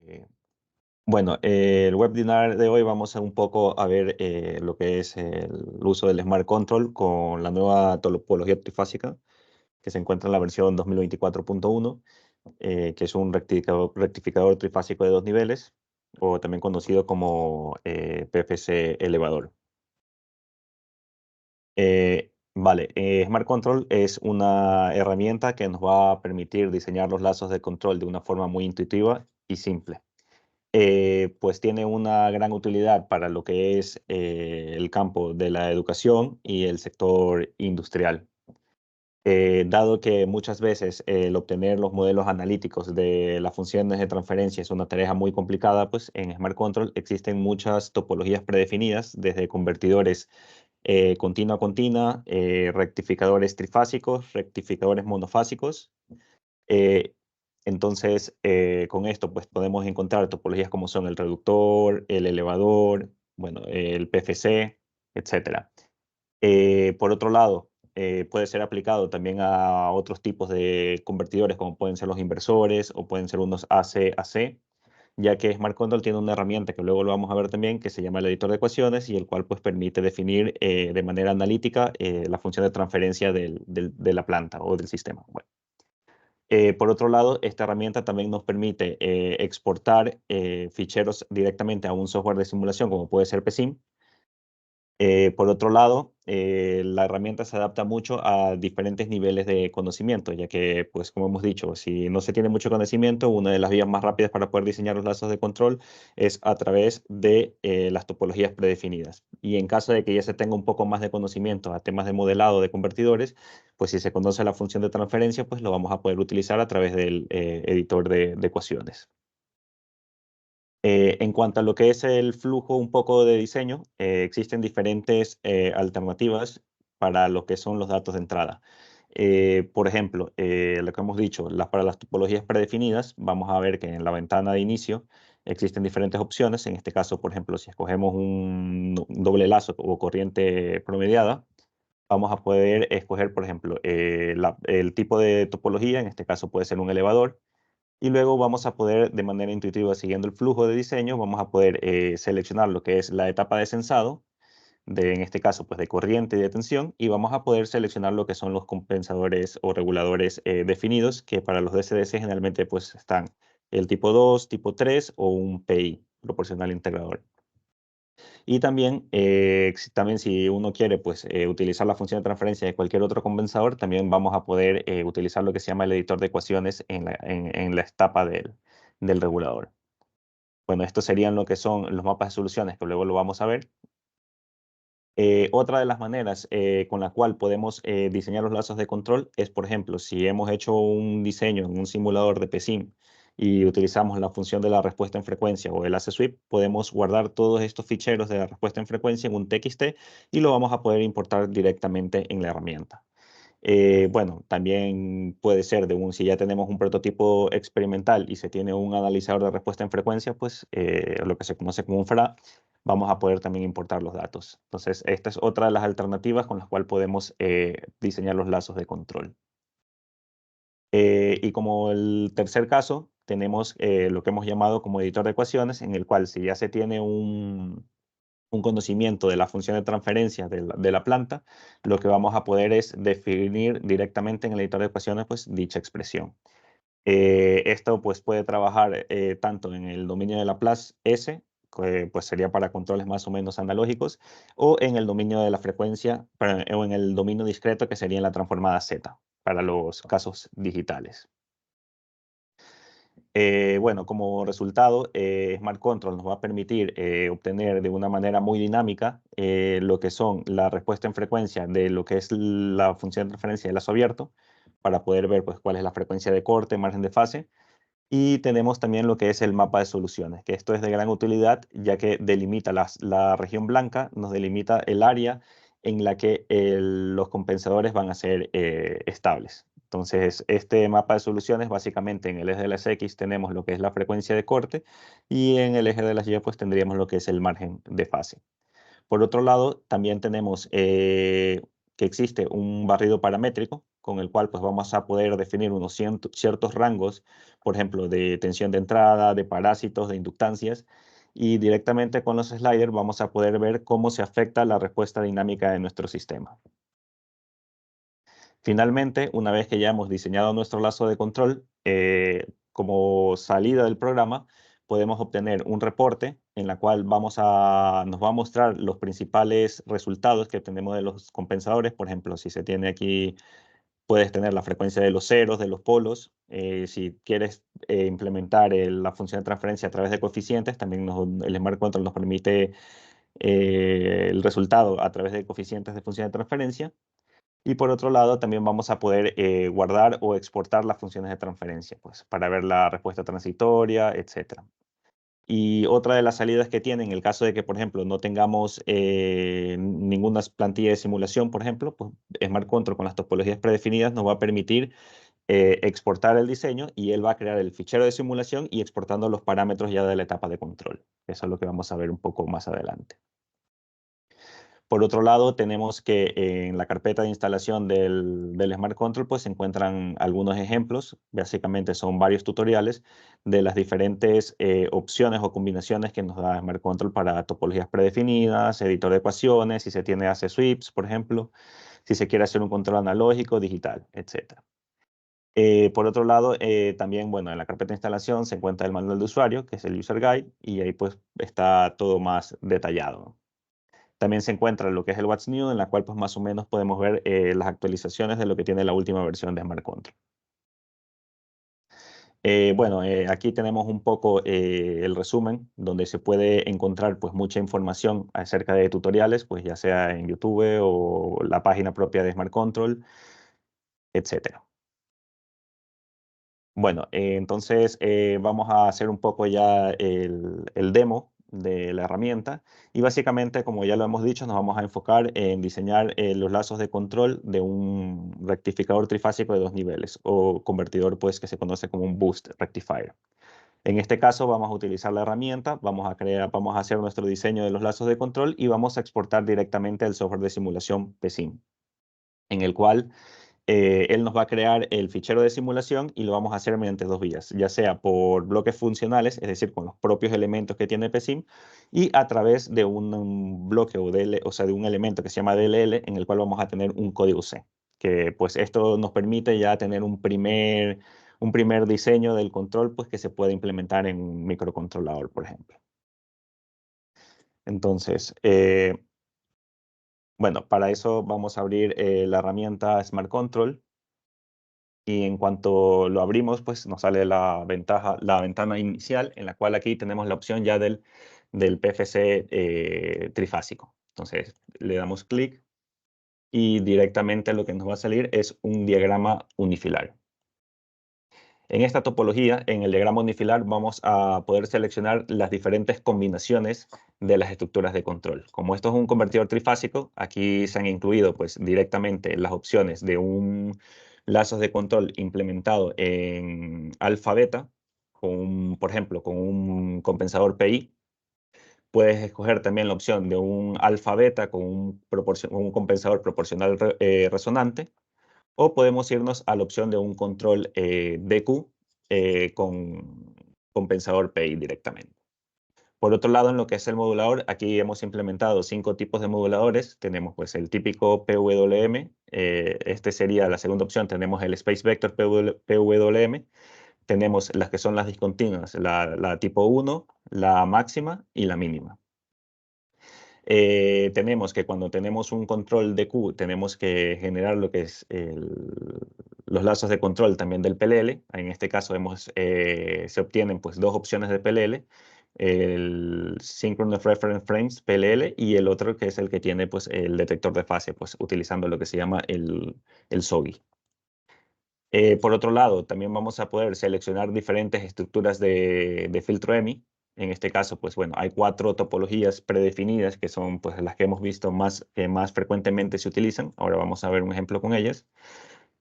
Eh, bueno, el webinar de hoy vamos a un poco a ver lo que es el uso del Smart Control con la nueva topología trifásica que se encuentra en la versión 2024.1, que es un rectificador trifásico de dos niveles, o también conocido como PFC elevador. Vale, Smart Control es una herramienta que nos va a permitir diseñar los lazos de control de una forma muy intuitiva y simple. Pues tiene una gran utilidad para lo que es el campo de la educación y el sector industrial. Dado que muchas veces el obtener los modelos analíticos de las funciones de transferencia es una tarea muy complicada, pues en Smart Control existen muchas topologías predefinidas, desde convertidores continua a continua, rectificadores trifásicos, rectificadores monofásicos. Eh, entonces, con esto pues podemos encontrar topologías como son el reductor, el elevador, bueno, el PFC, etcétera. Por otro lado, puede ser aplicado también a otros tipos de convertidores, como pueden ser los inversores o pueden ser unos AC-AC, ya que Smart Control tiene una herramienta que luego lo vamos a ver también, que se llama el editor de ecuaciones y el cual pues permite definir de manera analítica la función de transferencia de la planta o del sistema. Bueno. Por otro lado, esta herramienta también nos permite exportar ficheros directamente a un software de simulación como puede ser PSIM. Por otro lado, la herramienta se adapta mucho a diferentes niveles de conocimiento, ya que, pues como hemos dicho, si no se tiene mucho conocimiento, una de las vías más rápidas para poder diseñar los lazos de control es a través de las topologías predefinidas. Y en caso de que ya se tenga un poco más de conocimiento a temas de modelado de convertidores, pues si se conoce la función de transferencia, pues lo vamos a poder utilizar a través del editor de ecuaciones. En cuanto a lo que es el flujo un poco de diseño, existen diferentes alternativas para lo que son los datos de entrada. Por ejemplo, lo que hemos dicho, para las topologías predefinidas, vamos a ver que en la ventana de inicio existen diferentes opciones. En este caso, por ejemplo, si escogemos un doble lazo o corriente promediada, vamos a poder escoger, por ejemplo, el tipo de topología, en este caso puede ser un elevador, y luego vamos a poder, de manera intuitiva, siguiendo el flujo de diseño, vamos a poder seleccionar lo que es la etapa de sensado, en este caso, pues de corriente y de tensión, y vamos a poder seleccionar lo que son los compensadores o reguladores definidos, que para los DCDC generalmente pues están el tipo 2, tipo 3 o un PI, proporcional integrador. Y también, también si uno quiere pues, utilizar la función de transferencia de cualquier otro compensador, también vamos a poder utilizar lo que se llama el editor de ecuaciones en la etapa del regulador. Bueno, estos serían lo que son los mapas de soluciones, que luego lo vamos a ver. Otra de las maneras con la cual podemos diseñar los lazos de control es, por ejemplo, si hemos hecho un diseño en un simulador de PSIM y utilizamos la función de la respuesta en frecuencia o el AC-sweep, podemos guardar todos estos ficheros de la respuesta en frecuencia en un TXT y lo vamos a poder importar directamente en la herramienta. Bueno, también puede ser si ya tenemos un prototipo experimental y se tiene un analizador de respuesta en frecuencia, pues lo que se conoce como un FRA, vamos a poder también importar los datos. Entonces, esta es otra de las alternativas con las cuales podemos diseñar los lazos de control. Y como el tercer caso, tenemos lo que hemos llamado como editor de ecuaciones, en el cual si ya se tiene un conocimiento de la función de transferencia de la planta, lo que vamos a poder es definir directamente en el editor de ecuaciones pues, dicha expresión. Esto pues, puede trabajar tanto en el dominio de Laplace S, que pues, sería para controles más o menos analógicos, o en el dominio de la frecuencia, o en el dominio discreto, que sería en la transformada Z, para los casos digitales. Bueno, como resultado, Smart Control nos va a permitir obtener de una manera muy dinámica lo que son la respuesta en frecuencia de lo que es la función de transferencia de lazo abierto, para poder ver pues, cuál es la frecuencia de corte, margen de fase. Y tenemos también lo que es el mapa de soluciones, que esto es de gran utilidad, ya que delimita la región blanca, nos delimita el área en la que los compensadores van a ser estables. Entonces, este mapa de soluciones, básicamente en el eje de las X tenemos lo que es la frecuencia de corte y en el eje de las Y pues tendríamos lo que es el margen de fase. Por otro lado, también tenemos que existe un barrido paramétrico, con el cual pues vamos a poder definir unos ciertos rangos, por ejemplo, de tensión de entrada, de parásitos, de inductancias, y directamente con los sliders vamos a poder ver cómo se afecta la respuesta dinámica de nuestro sistema. Finalmente, una vez que ya hemos diseñado nuestro lazo de control, como salida del programa, podemos obtener un reporte en la cual nos va a mostrar los principales resultados que tenemos de los compensadores. Por ejemplo, si se tiene aquí, puedes tener la frecuencia de los ceros, de los polos. Si quieres implementar la función de transferencia a través de coeficientes, también el Smart Control nos permite el resultado a través de coeficientes de función de transferencia. Y por otro lado, también vamos a poder guardar o exportar las funciones de transferencia, pues, para ver la respuesta transitoria, etc. Y otra de las salidas que tiene en el caso de que, por ejemplo, no tengamos ninguna plantilla de simulación, por ejemplo, pues Smart Control con las topologías predefinidas nos va a permitir exportar el diseño y él va a crear el fichero de simulación y exportando los parámetros ya de la etapa de control. Eso es lo que vamos a ver un poco más adelante. Por otro lado, tenemos que en la carpeta de instalación del Smart Control pues, se encuentran algunos ejemplos. Básicamente son varios tutoriales de las diferentes opciones o combinaciones que nos da Smart Control para topologías predefinidas, editor de ecuaciones, si se tiene AC sweeps, por ejemplo, si se quiere hacer un control analógico, digital, etc. Por otro lado, también, bueno, en la carpeta de instalación se encuentra el manual de usuario, que es el User Guide, y ahí pues está todo más detallado. También se encuentra lo que es el What's New, en la cual pues más o menos podemos ver las actualizaciones de lo que tiene la última versión de Smart Control. Bueno, aquí tenemos un poco el resumen, donde se puede encontrar pues mucha información acerca de tutoriales, pues ya sea en YouTube o la página propia de Smart Control, etcétera. Bueno, entonces vamos a hacer un poco ya el demo de la herramienta y básicamente, como ya lo hemos dicho, nos vamos a enfocar en diseñar los lazos de control de un rectificador trifásico de 2 niveles o convertidor pues que se conoce como un boost rectifier. En este caso vamos a utilizar la herramienta, vamos a hacer nuestro diseño de los lazos de control y vamos a exportar directamente el software de simulación PSIM, en el cual él nos va a crear el fichero de simulación y lo vamos a hacer mediante dos vías, ya sea por bloques funcionales, es decir, con los propios elementos que tiene PSIM, y a través de un bloque o sea, de un elemento que se llama DLL, en el cual vamos a tener un código C, que pues esto nos permite ya tener un primer diseño del control pues, que se puede implementar en un microcontrolador, por ejemplo. Entonces, bueno, para eso vamos a abrir la herramienta Smart Control. Y en cuanto lo abrimos, pues nos sale la ventana inicial, en la cual aquí tenemos la opción ya del PFC trifásico. Entonces le damos clic y directamente lo que nos va a salir es un diagrama unifilar. En esta topología, en el diagrama unifilar, vamos a poder seleccionar las diferentes combinaciones de las estructuras de control. Como esto es un convertidor trifásico, aquí se han incluido pues, directamente las opciones de un lazos de control implementado en alfa-beta, por ejemplo, con un compensador PI. Puedes escoger también la opción de un alfa-beta con un compensador proporcional resonante, o podemos irnos a la opción de un control DQ con compensador PI directamente. Por otro lado, en lo que es el modulador, aquí hemos implementado 5 tipos de moduladores. Tenemos pues el típico PWM, este sería la segunda opción. Tenemos el Space Vector PWM. Tenemos las que son las discontinuas, la tipo 1, la máxima y la mínima. Tenemos que cuando tenemos un control de Q, tenemos que generar lo que es los lazos de control también del PLL. En este caso se obtienen pues, dos opciones de PLL, el Synchronous Reference Frames PLL y el otro que es el que tiene pues, el detector de fase, pues, utilizando lo que se llama el SOGI. Por otro lado, también vamos a poder seleccionar diferentes estructuras de filtro EMI. En este caso, pues bueno, hay 4 topologías predefinidas que son pues, las que hemos visto que más frecuentemente se utilizan. Ahora vamos a ver un ejemplo con ellas.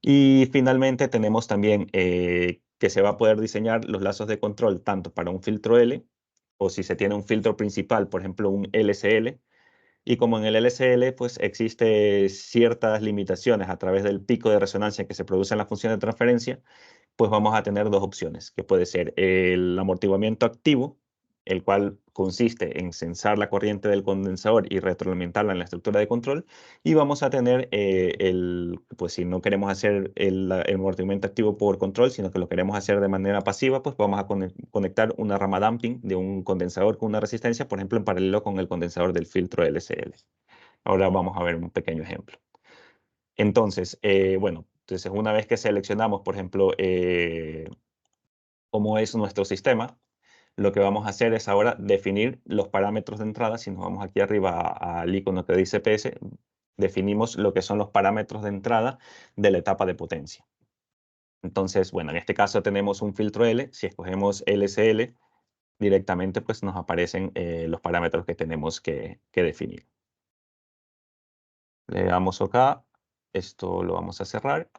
Y finalmente tenemos también que se va a poder diseñar los lazos de control tanto para un filtro L o si se tiene un filtro principal, por ejemplo un LCL, Y como en el LSL, pues existe ciertas limitaciones a través del pico de resonancia que se produce en la función de transferencia, pues vamos a tener dos opciones, que puede ser el amortiguamiento activo, el cual consiste en censar la corriente del condensador y retroalimentarla en la estructura de control, y vamos a tener pues si no queremos hacer el amortiguamiento activo por control, sino que lo queremos hacer de manera pasiva, pues vamos a conectar una rama damping de un condensador con una resistencia, por ejemplo, en paralelo con el condensador del filtro LCL. Ahora vamos a ver un pequeño ejemplo. Entonces, bueno, entonces una vez que seleccionamos, por ejemplo, cómo es nuestro sistema, lo que vamos a hacer es ahora definir los parámetros de entrada. Si nos vamos aquí arriba al icono que dice PS, definimos lo que son los parámetros de entrada de la etapa de potencia. Entonces, bueno, en este caso tenemos un filtro L. Si escogemos LSL, directamente pues nos aparecen los parámetros que tenemos que definir. Le damos OK. Esto lo vamos a cerrar.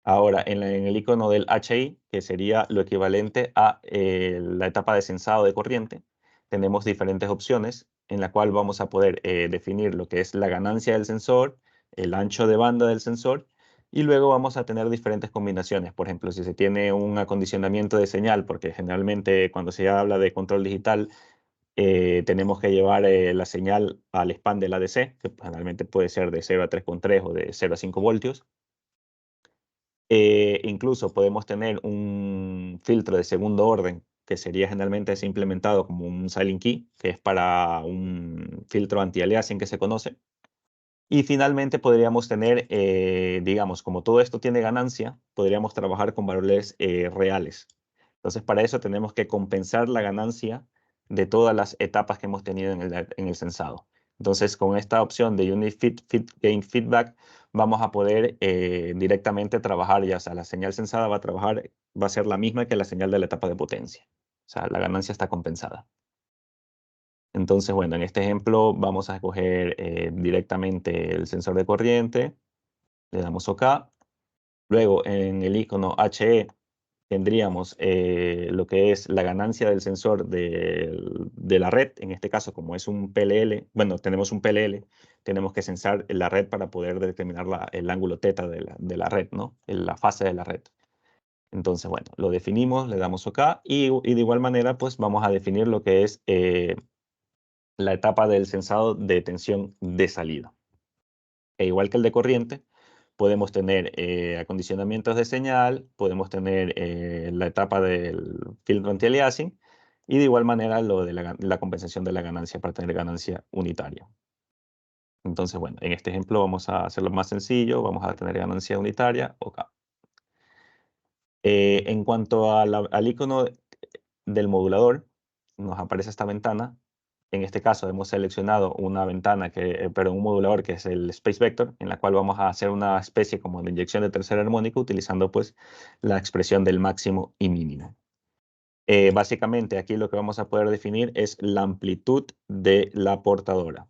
Ahora, en el icono del HI, que sería lo equivalente a la etapa de sensado de corriente, tenemos diferentes opciones en la cual vamos a poder definir lo que es la ganancia del sensor, el ancho de banda del sensor, y luego vamos a tener diferentes combinaciones. Por ejemplo, si se tiene un acondicionamiento de señal, porque generalmente cuando se habla de control digital, tenemos que llevar la señal al span del ADC, que generalmente puede ser de 0 a 3,3 o de 0 a 5 voltios. Incluso podemos tener un filtro de segundo orden, que sería generalmente es implementado como un silent key, que es para un filtro anti-aliasing que se conoce. Y finalmente podríamos tener, digamos, como todo esto tiene ganancia, podríamos trabajar con valores reales. Entonces, para eso tenemos que compensar la ganancia de todas las etapas que hemos tenido en el sensado. Entonces, con esta opción de Unit Gain Feedback, vamos a poder directamente trabajar, ya sea la señal sensada va a ser la misma que la señal de la etapa de potencia. O sea, la ganancia está compensada. Entonces, bueno, en este ejemplo vamos a escoger directamente el sensor de corriente, le damos OK. Luego en el icono HE tendríamos lo que es la ganancia del sensor de la red. En este caso, como es un PLL, bueno, tenemos un PLL, tenemos que censar la red para poder determinar el ángulo teta de la red, ¿no? La fase de la red. Entonces, bueno, lo definimos, le damos OK y de igual manera, pues vamos a definir lo que es la etapa del sensado de tensión de salida. E igual que el de corriente, podemos tener acondicionamientos de señal, podemos tener la etapa del filtro anti-aliasing y de igual manera lo de la compensación de la ganancia para tener ganancia unitaria. Entonces, bueno, en este ejemplo vamos a hacerlo más sencillo, vamos a tener ganancia unitaria, OK. En cuanto al icono del modulador, nos aparece esta ventana. En este caso hemos seleccionado una ventana, pero un modulador que es el Space Vector, en la cual vamos a hacer una especie como de inyección de tercera armónica utilizando pues la expresión del máximo y mínimo. Básicamente aquí lo que vamos a poder definir es la amplitud de la portadora.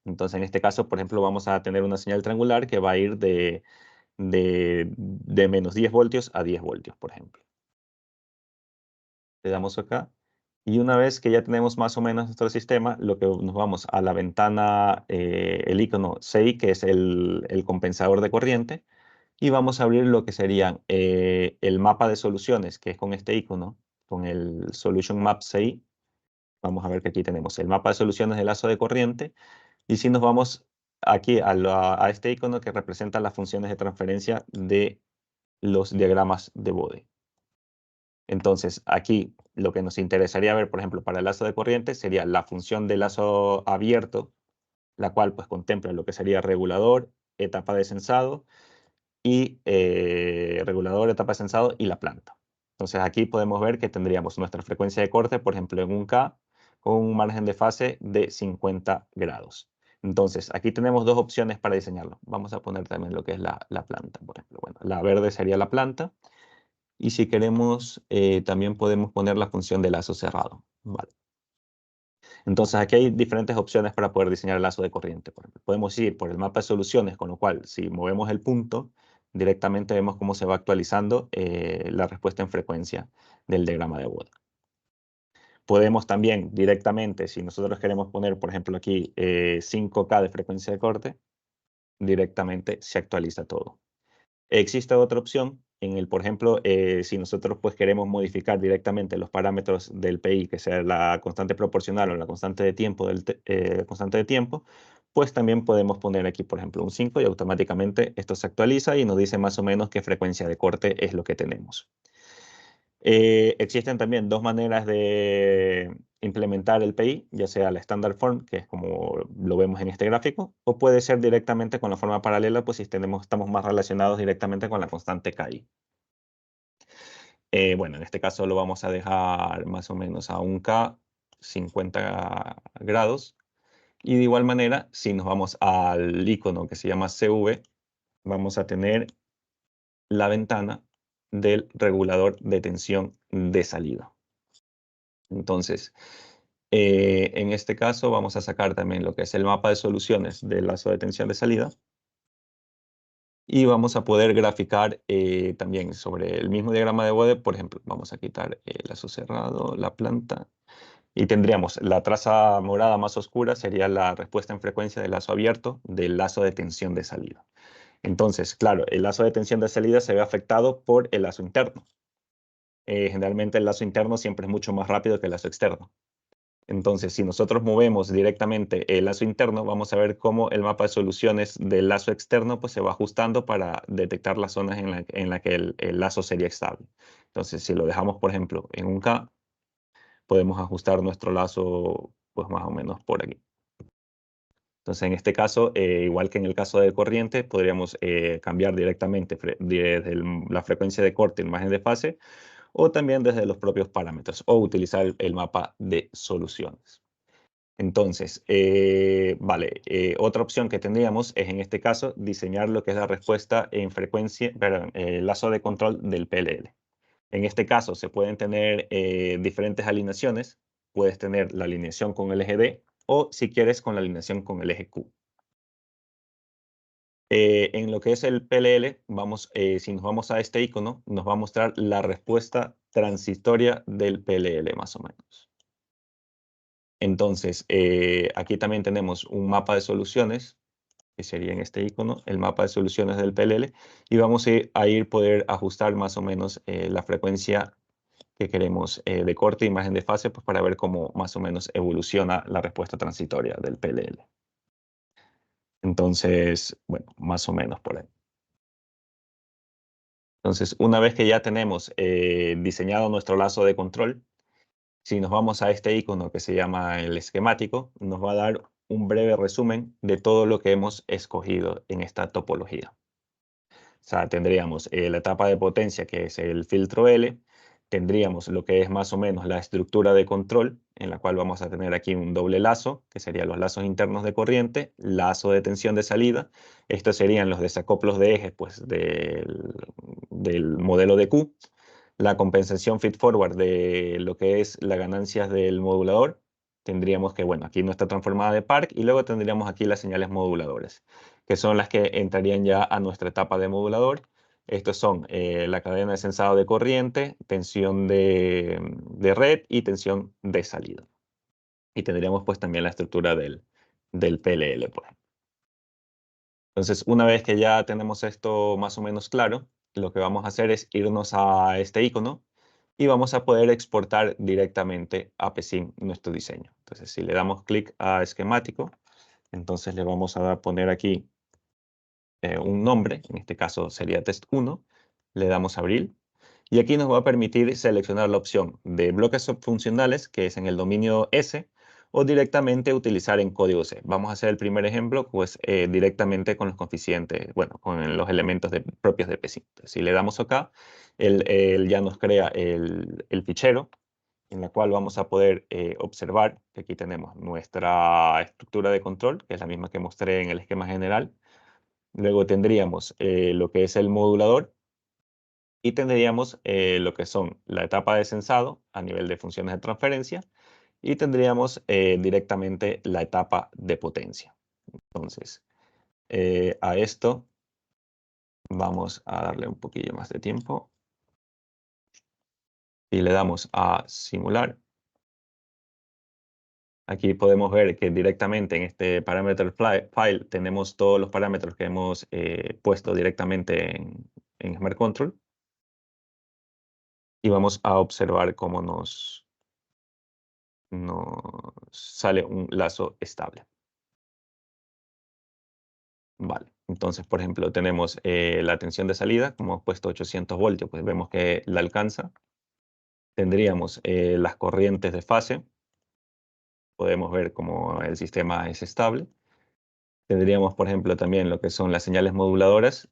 Entonces en este caso, por ejemplo, vamos a tener una señal triangular que va a ir de menos 10 voltios a 10 voltios, por ejemplo. Le damos acá. Y una vez que ya tenemos más o menos nuestro sistema, lo que nos vamos a la ventana, el icono CI, que es el compensador de corriente, y vamos a abrir lo que sería el mapa de soluciones, que es con este icono, con el Solution Map CI. Vamos a ver que aquí tenemos el mapa de soluciones de lazo de corriente, y si nos vamos aquí a este icono que representa las funciones de transferencia de los diagramas de Bode. Entonces, aquí lo que nos interesaría ver, por ejemplo, para el lazo de corriente sería la función de lazo abierto, la cual pues contempla lo que sería regulador, etapa de sensado y regulador, etapa de sensado y la planta. Entonces aquí podemos ver que tendríamos nuestra frecuencia de corte, por ejemplo, en un K, con un margen de fase de 50 grados. Entonces, aquí tenemos dos opciones para diseñarlo. Vamos a poner también lo que es la planta, por ejemplo. Bueno, la verde sería la planta. Y si queremos, también podemos poner la función de lazo cerrado. Vale. Entonces, aquí hay diferentes opciones para poder diseñar el lazo de corriente. Por ejemplo, podemos ir por el mapa de soluciones, con lo cual, si movemos el punto, directamente vemos cómo se va actualizando la respuesta en frecuencia del diagrama de Bode. podemos también directamente, si nosotros queremos poner, por ejemplo, aquí 5K de frecuencia de corte, directamente se actualiza todo. Existe otra opción por ejemplo, si nosotros pues queremos modificar directamente los parámetros del PI, que sea la constante proporcional o la constante de tiempo, pues también podemos poner aquí, por ejemplo, un 5 y automáticamente esto se actualiza y nos dice más o menos qué frecuencia de corte es lo que tenemos. Existen también dos maneras de implementar el PI, ya sea la standard form, que es como lo vemos en este gráfico, o puede ser directamente con la forma paralela, pues si estamos más relacionados directamente con la constante KI. Bueno, en este caso lo vamos a dejar más o menos a un K, 50 grados. Y de igual manera, si nos vamos al icono que se llama CV, vamos a tener la ventana del regulador de tensión de salida. Entonces, en este caso vamos a sacar también lo que es el mapa de soluciones del lazo de tensión de salida y vamos a poder graficar también sobre el mismo diagrama de Bode. Por ejemplo, vamos a quitar el lazo cerrado, la planta, y tendríamos la traza morada más oscura sería la respuesta en frecuencia del lazo abierto del lazo de tensión de salida. Entonces, claro, el lazo de tensión de salida se ve afectado por el lazo interno. Generalmente el lazo interno siempre es mucho más rápido que el lazo externo. Entonces, si nosotros movemos directamente el lazo interno, vamos a ver cómo el mapa de soluciones del lazo externo pues, se va ajustando para detectar las zonas en la que el lazo sería estable. Entonces, si lo dejamos, por ejemplo, en un K, podemos ajustar nuestro lazo pues más o menos por aquí. Entonces, en este caso, igual que en el caso de corriente, podríamos cambiar directamente desde la frecuencia de corte en margen de fase o también desde los propios parámetros o utilizar el mapa de soluciones. Entonces, vale, otra opción que tendríamos es en este caso diseñar lo que es la respuesta en frecuencia, perdón, el lazo de control del PLL. En este caso se pueden tener diferentes alineaciones. Puedes tener la alineación con el eje D o si quieres con la alineación con el eje Q. En lo que es el PLL, si nos vamos a este icono, nos va a mostrar la respuesta transitoria del PLL más o menos. Entonces, aquí también tenemos un mapa de soluciones, que sería en este icono, el mapa de soluciones del PLL, y vamos a ir poder ajustar más o menos la frecuencia que queremos de corte y margen de fase, pues para ver cómo más o menos evoluciona la respuesta transitoria del PLL. Entonces, bueno, más o menos por ahí. Entonces, una vez que ya tenemos diseñado nuestro lazo de control, si nos vamos a este icono que se llama el esquemático, nos va a dar un breve resumen de todo lo que hemos escogido en esta topología. O sea, tendríamos la etapa de potencia, que es el filtro L, tendríamos lo que es más o menos la estructura de control, en la cual vamos a tener aquí un doble lazo, que serían los lazos internos de corriente, lazo de tensión de salida. Estos serían los desacoplos de ejes pues, del modelo de Q, la compensación feed-forward de lo que es las ganancias del modulador. Tendríamos que, bueno, aquí nuestra transformada de Park y luego tendríamos aquí las señales moduladoras, que son las que entrarían ya a nuestra etapa de modulador. Estos son la cadena de sensado de corriente, tensión de red y tensión de salida. Y tendríamos pues también la estructura del PLL. Pues. Entonces, una vez que ya tenemos esto más o menos claro, lo que vamos a hacer es irnos a este icono y vamos a poder exportar directamente a PSIM nuestro diseño. Entonces, si le damos clic a esquemático, entonces le vamos a poner aquí un nombre, en este caso sería test 1, le damos a abrir y aquí nos va a permitir seleccionar la opción de bloques subfuncionales, que es en el dominio S, o directamente utilizar en código C. Vamos a hacer el primer ejemplo, pues directamente con los coeficientes, bueno, con los elementos propios de PSIM. Si le damos acá, él ya nos crea el fichero, en la cual vamos a poder observar que aquí tenemos nuestra estructura de control, que es la misma que mostré en el esquema general. Luego tendríamos lo que es el modulador y tendríamos lo que son la etapa de sensado a nivel de funciones de transferencia y tendríamos directamente la etapa de potencia. Entonces, a esto vamos a darle un poquillo más de tiempo y le damos a simular. Aquí podemos ver que directamente en este parameter file tenemos todos los parámetros que hemos puesto directamente en Smart Control. Y vamos a observar cómo nos sale un lazo estable. Vale, entonces, por ejemplo, tenemos la tensión de salida, como hemos puesto 800 voltios, pues vemos que la alcanza. Tendríamos las corrientes de fase. Podemos ver cómo el sistema es estable. Tendríamos, por ejemplo, también lo que son las señales moduladoras.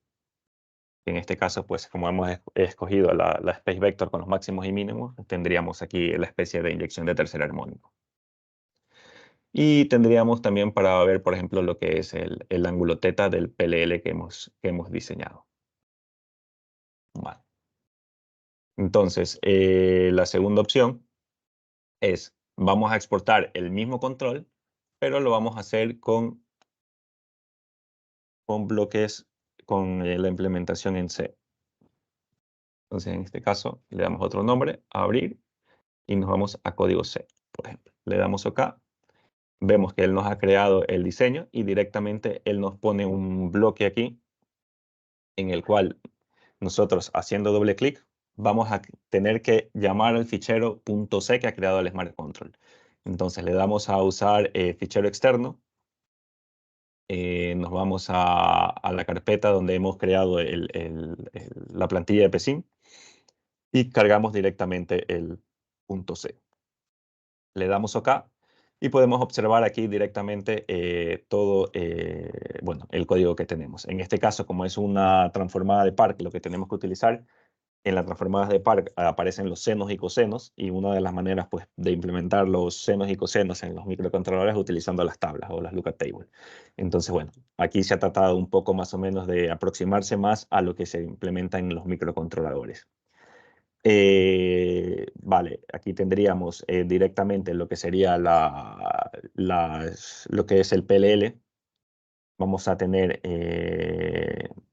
En este caso, pues como hemos escogido la space vector con los máximos y mínimos, tendríamos aquí la especie de inyección de tercer armónico. Y tendríamos también para ver, por ejemplo, lo que es el ángulo teta del PLL que hemos diseñado. Vale. Entonces, la segunda opción es, vamos a exportar el mismo control, pero lo vamos a hacer con bloques, con la implementación en C. Entonces, en este caso, le damos otro nombre, abrir, y nos vamos a código C, por ejemplo. Le damos OK. Vemos que él nos ha creado el diseño y directamente él nos pone un bloque aquí en el cual nosotros, haciendo doble clic, vamos a tener que llamar al fichero .c que ha creado el Smart Control. Entonces le damos a usar fichero externo. Nos vamos a la carpeta donde hemos creado la plantilla de PSIM y cargamos directamente el .c. Le damos OK y podemos observar aquí directamente todo bueno, el código que tenemos. En este caso, como es una transformada de Park, lo que tenemos que utilizar en las transformadas de Park aparecen los senos y cosenos, y una de las maneras pues, de implementar los senos y cosenos en los microcontroladores es utilizando las tablas o las lookup tables. Entonces, bueno, aquí se ha tratado un poco más o menos de aproximarse más a lo que se implementa en los microcontroladores. Vale, aquí tendríamos directamente lo que sería lo que es el PLL. Vamos a tener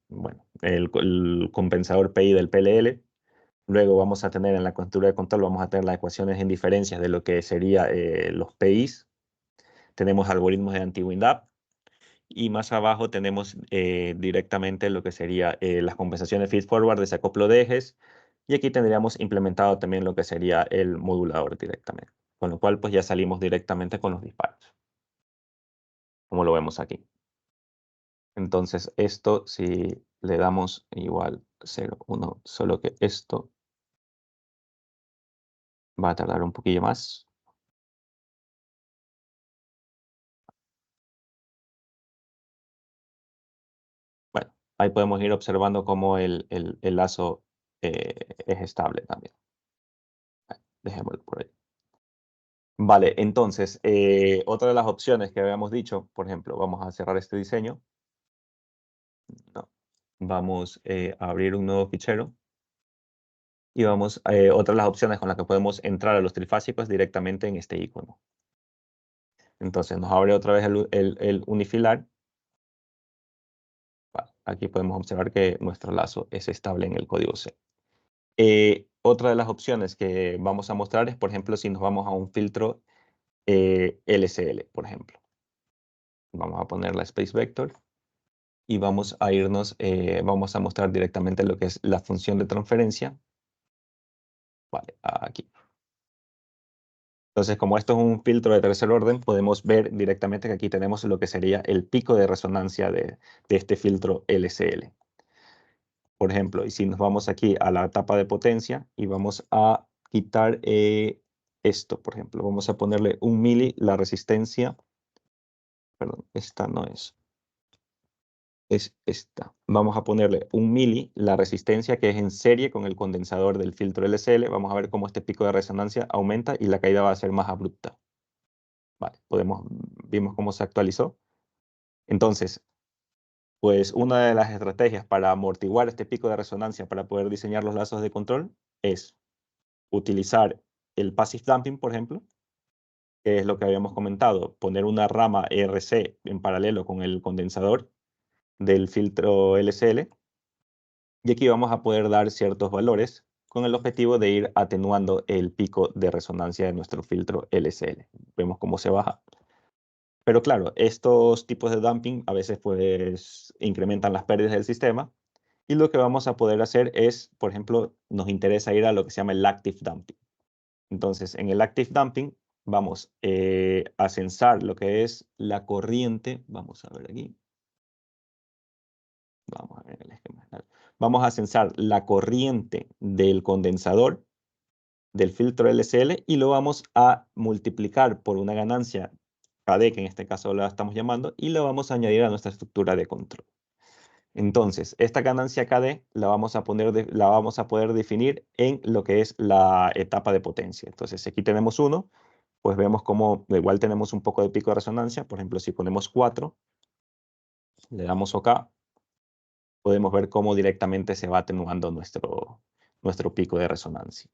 bueno, el compensador PI del PLL. Luego vamos a tener en la estructura de control, vamos a tener las ecuaciones en diferencias de lo que sería los PIs. Tenemos algoritmos de anti-WindUp. Y más abajo tenemos directamente lo que sería las compensaciones feed-forward, desacoplo de ejes. Y aquí tendríamos implementado también lo que sería el modulador directamente. Con lo cual, pues ya salimos directamente con los disparos, como lo vemos aquí. Entonces, esto si le damos igual 0, 1, solo que esto va a tardar un poquillo más. Bueno, ahí podemos ir observando cómo el lazo es estable también. Dejémoslo por ahí. Vale, entonces, otra de las opciones que habíamos dicho, por ejemplo, vamos a cerrar este diseño. No. Vamos a abrir un nuevo fichero. Y vamos, otra de las opciones con las que podemos entrar a los trifásicos directamente en este icono. Entonces nos abre otra vez el unifilar. Vale, aquí podemos observar que nuestro lazo es estable en el código C. Otra de las opciones que vamos a mostrar es, por ejemplo, si nos vamos a un filtro LSL, por ejemplo. Vamos a poner la space vector y vamos a irnos, vamos a mostrar directamente lo que es la función de transferencia. Vale, aquí. Entonces, como esto es un filtro de tercer orden, podemos ver directamente que aquí tenemos lo que sería el pico de resonancia de este filtro LSL. Por ejemplo, y si nos vamos aquí a la etapa de potencia y vamos a quitar esto, por ejemplo, vamos a ponerle 1 mili la resistencia, perdón, esta no es esta. Vamos a ponerle 1 mili la resistencia que es en serie con el condensador del filtro LSL. Vamos a ver cómo este pico de resonancia aumenta y la caída va a ser más abrupta. Vale, vimos cómo se actualizó. Entonces, pues una de las estrategias para amortiguar este pico de resonancia para poder diseñar los lazos de control es utilizar el passive damping, por ejemplo, que es lo que habíamos comentado, poner una rama RC en paralelo con el condensador del filtro LSL. Y aquí vamos a poder dar ciertos valores, con el objetivo de ir atenuando el pico de resonancia de nuestro filtro LSL. Vemos cómo se baja. Pero claro, estos tipos de damping a veces pues incrementan las pérdidas del sistema, y lo que vamos a poder hacer es, por ejemplo, nos interesa ir a lo que se llama el active damping. Entonces, en el active damping vamos a censar lo que es la corriente. Vamos a ver aquí. Vamos a ver el esquema. Vamos a censar la corriente del condensador del filtro LSL y lo vamos a multiplicar por una ganancia KD, que en este caso la estamos llamando, y lo vamos a añadir a nuestra estructura de control. Entonces, esta ganancia KD la vamos a poder definir en lo que es la etapa de potencia. Entonces, si aquí tenemos 1, pues vemos cómo igual tenemos un poco de pico de resonancia. Por ejemplo, si ponemos 4, le damos OK, podemos ver cómo directamente se va atenuando nuestro pico de resonancia.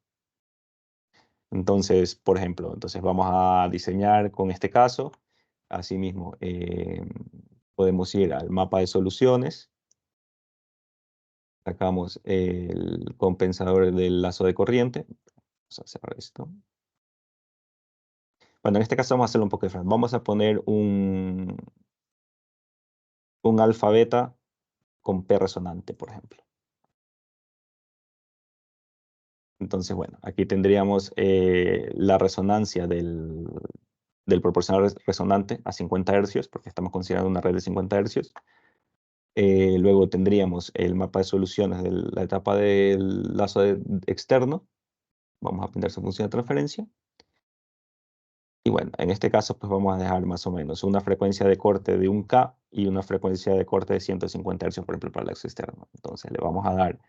Entonces, por ejemplo, vamos a diseñar con este caso. Asimismo, podemos ir al mapa de soluciones. Sacamos el compensador del lazo de corriente. Vamos a cerrar esto. Bueno, en este caso vamos a hacerlo un poco diferente. Vamos a poner un alfa beta con P resonante, por ejemplo. Entonces, bueno, aquí tendríamos la resonancia del proporcional resonante a 50 Hz, porque estamos considerando una red de 50 Hz. Luego tendríamos el mapa de soluciones de la etapa del lazo externo. Vamos a aprender su función de transferencia. Y bueno, en este caso pues vamos a dejar más o menos una frecuencia de corte de 1K y una frecuencia de corte de 150 Hz, por ejemplo, para el lazo externo. Entonces le vamos a dar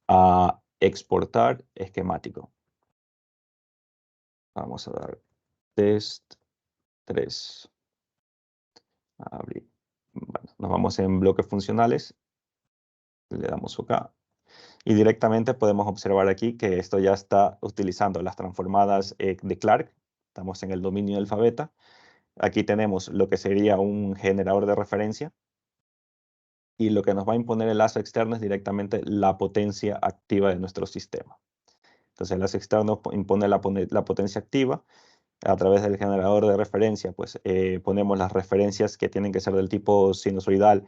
a exportar esquemático. Vamos a dar test 3. Abrir. Bueno, nos vamos en bloques funcionales. Le damos OK. Y directamente podemos observar aquí que esto ya está utilizando las transformadas de Clark. Estamos en el dominio del alfa beta. Aquí tenemos lo que sería un generador de referencia. Y lo que nos va a imponer el lazo externo es directamente la potencia activa de nuestro sistema. Entonces el lazo externo impone la potencia activa. A través del generador de referencia, pues ponemos las referencias que tienen que ser del tipo sinusoidal,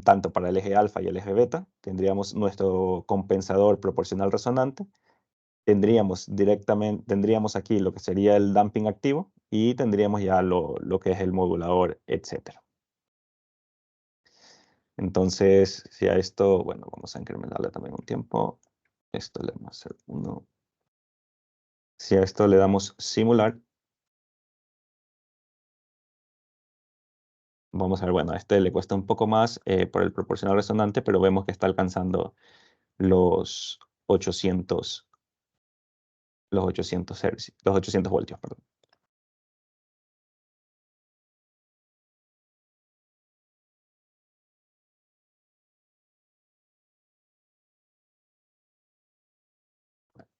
tanto para el eje alfa y el eje beta. Tendríamos nuestro compensador proporcional resonante. Tendríamos aquí lo que sería el damping activo y tendríamos ya lo que es el modulador, etc. Entonces, si a esto, bueno, vamos a incrementarle también un tiempo. Esto le vamos a hacer 1. Si a esto le damos simular, vamos a ver, bueno, a este le cuesta un poco más por el proporcional resonante, pero vemos que está alcanzando los 800 voltios, perdón.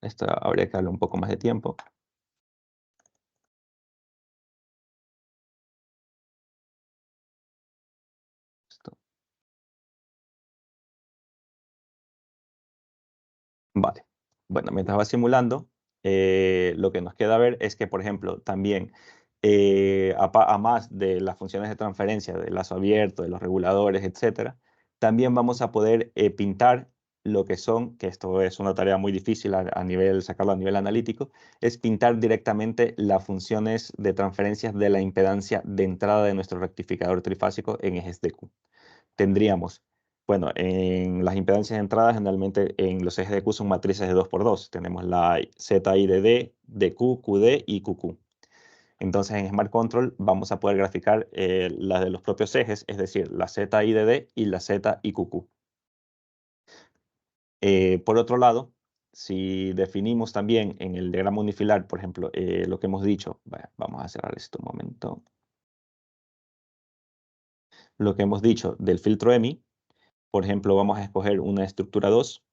Esto habría que darle un poco más de tiempo. Esto. Vale. Bueno, mientras va simulando, lo que nos queda ver es que, por ejemplo, también, a más de las funciones de transferencia, del lazo abierto, de los reguladores, etcétera, también vamos a poder pintar lo que son, que esto es una tarea muy difícil sacarlo a nivel analítico, es pintar directamente las funciones de transferencias de la impedancia de entrada de nuestro rectificador trifásico en ejes de Q. Tendríamos, bueno, en las impedancias de entrada, generalmente en los ejes de Q son matrices de 2x2. Tenemos la ZI de D, DQ, QD y QQ. Entonces en Smart Control vamos a poder graficar las de los propios ejes, es decir, la ZI de D y la ZIQQ. Por otro lado, si definimos también en el diagrama unifilar, por ejemplo, lo que hemos dicho, vamos a cerrar esto un momento. Lo que hemos dicho del filtro EMI, por ejemplo, vamos a escoger una estructura 2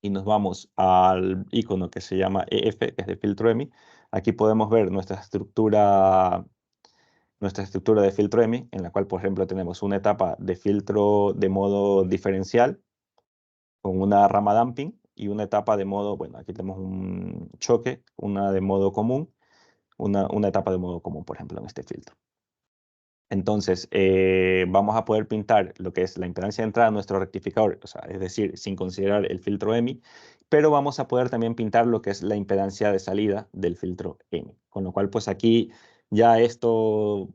y nos vamos al icono que se llama EF, que es de filtro EMI. Aquí podemos ver nuestra estructura de filtro EMI, en la cual, por ejemplo, tenemos una etapa de filtro de modo diferencial con una rama damping y una etapa de modo, bueno, aquí tenemos un choque, una de modo común, una etapa de modo común, por ejemplo, en este filtro. Entonces, vamos a poder pintar lo que es la impedancia de entrada de nuestro rectificador, o sea, es decir, sin considerar el filtro EMI, pero vamos a poder también pintar lo que es la impedancia de salida del filtro EMI. Con lo cual, pues aquí ya esto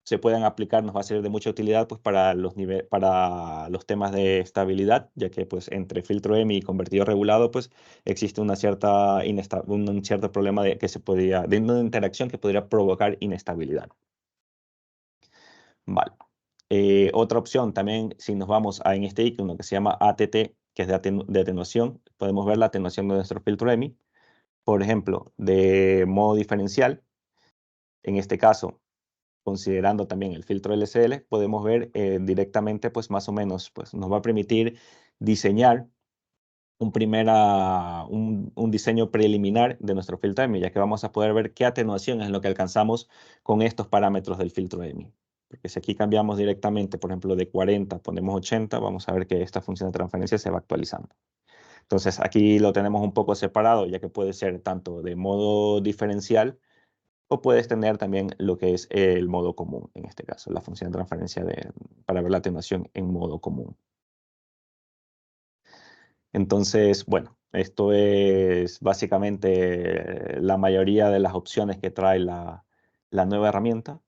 se pueden aplicar, nos va a ser de mucha utilidad pues, para los temas de estabilidad, ya que pues, entre filtro EMI y convertidor regulado pues, existe un cierto problema de una interacción que podría provocar inestabilidad. Vale. Otra opción también, si nos vamos en este icono que se llama ATT, que es de atenuación, podemos ver la atenuación de nuestro filtro EMI. Por ejemplo, de modo diferencial, en este caso, considerando también el filtro LCL, podemos ver directamente, pues más o menos, pues nos va a permitir diseñar un diseño preliminar de nuestro filtro EMI, ya que vamos a poder ver qué atenuación es lo que alcanzamos con estos parámetros del filtro EMI. Porque si aquí cambiamos directamente, por ejemplo, de 40 ponemos 80, vamos a ver que esta función de transferencia se va actualizando. Entonces aquí lo tenemos un poco separado, ya que puede ser tanto de modo diferencial o puedes tener también lo que es el modo común, en este caso, la función de transferencia para ver la atenuación en modo común. Entonces, bueno, esto es básicamente la mayoría de las opciones que trae la nueva herramienta.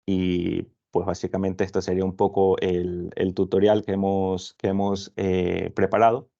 Y pues básicamente esto sería un poco el tutorial que hemos preparado.